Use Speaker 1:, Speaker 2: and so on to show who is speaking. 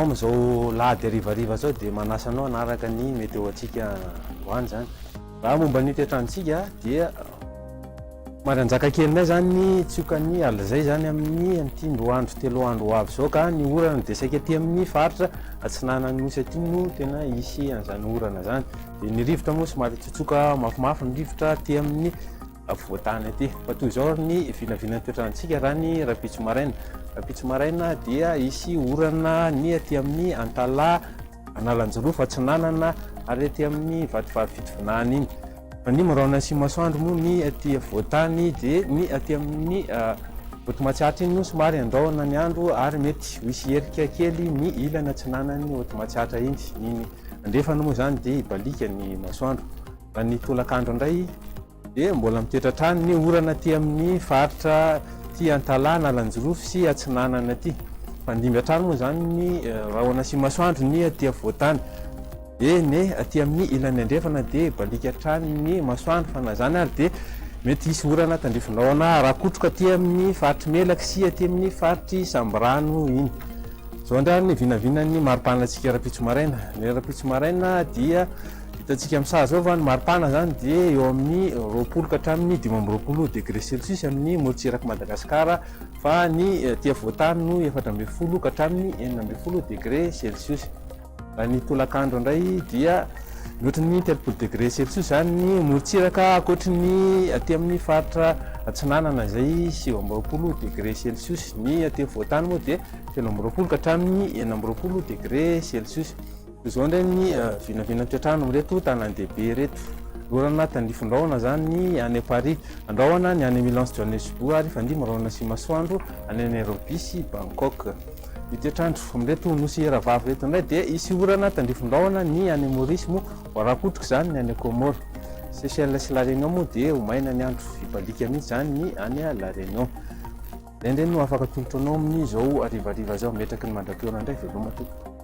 Speaker 1: am'izao lahady arivariva zao dia manasa anao anaraka ny météo antsika hoany zany. Raha momba ny toetrandrontsika dia maranjaka kelinay zany tsiokany alazay zany amin'ny an'ity telo andro avy zao ka ny orana dia saika aty amin'ny faritra atsinanan'ny nosy aty no tena isy an'izany orana zany. Dia ny rivotra moa somary tsotsoka mafimafy ny rivotra aty amin'ny voatany aty. Fa toy izao ny vinavinan'ny toetrandrontsika raha ny rapitso maraina. Rapitso maraina dia isy orana ny aty amin'ny Antala, Analanjorofo, Atsinanana ary aty amin'ny Vatovavy Fitovinany iny. Fa ny morona sy masoandro moa ny aty voatany dia ny aty amin'ny Otomatsiatra iny no somary andrahoana ny andro ary mety misy herika kely ny ilana Atsinanany Otomatsiatra iny. Ny andrefana moa zany dia ibalika ny masoandro. Raha ny tolakandro indray dia mbola mitoetra hatrany ny orana aty amin'ny faritra ty Antala, Analanjorofo sy Atsinanana aty. Fandimby hatrany moa zany ny rahona sy masoandro ny aty voatany. Dia ny aty amin'ny ilany andrefana dia balika hatrany ny masoandro fa na zany ary dia mety hisy orana tandrifindrahona rakotroka aty amin'ny faritry Melaky sy aty amin'ny faritry Samborano iny. Zao indray ny vinavinan'ny maripanantsika rapitso maraina. Ny rapitso maraina dia hitantsika amin'saha zao fa ny maripana zany dia eo amin'ny 20 ka hatramin'ny 20 degré Celsius amin'ny morotsiraky Madagasikara, fa ny aty voatany no 14 ka hatramin'ny 19 degré Celsius. Raha ny tolakandro indray dia mihoatrin'ny 30 degré Celsius zany ny morotsiraka, ankoatrin'ny aty amin'ny faritra Atsinanana zay 20 degré Celsius. Ny aty voatany moa dia 20 ka hatramin'ny 20 degré Celsius. Izao indray ny vinavinan'ny toetrandro reto tanàn-dehibe reto. Orana tandrifindrahona zany ny any Paris, andrahoana ny any Milan sy Johannesburg ary fandimby rahona sy masoandro any Nairobi sy Bangkok. Ny toetrandro amin'reto nosy Ravavy reto indray dia isy orana tandrifindrahona ny any Maurice moa rakotroka zany ny any Comore. Seychelles sy La Réunion moa dia ho maina ny andro, ibalika mihitsy zany ny any La Réunion. Indray no afaka atolotranao amin'izao arivariva zao, metraky ny mandram-piona indray veloma tompoko.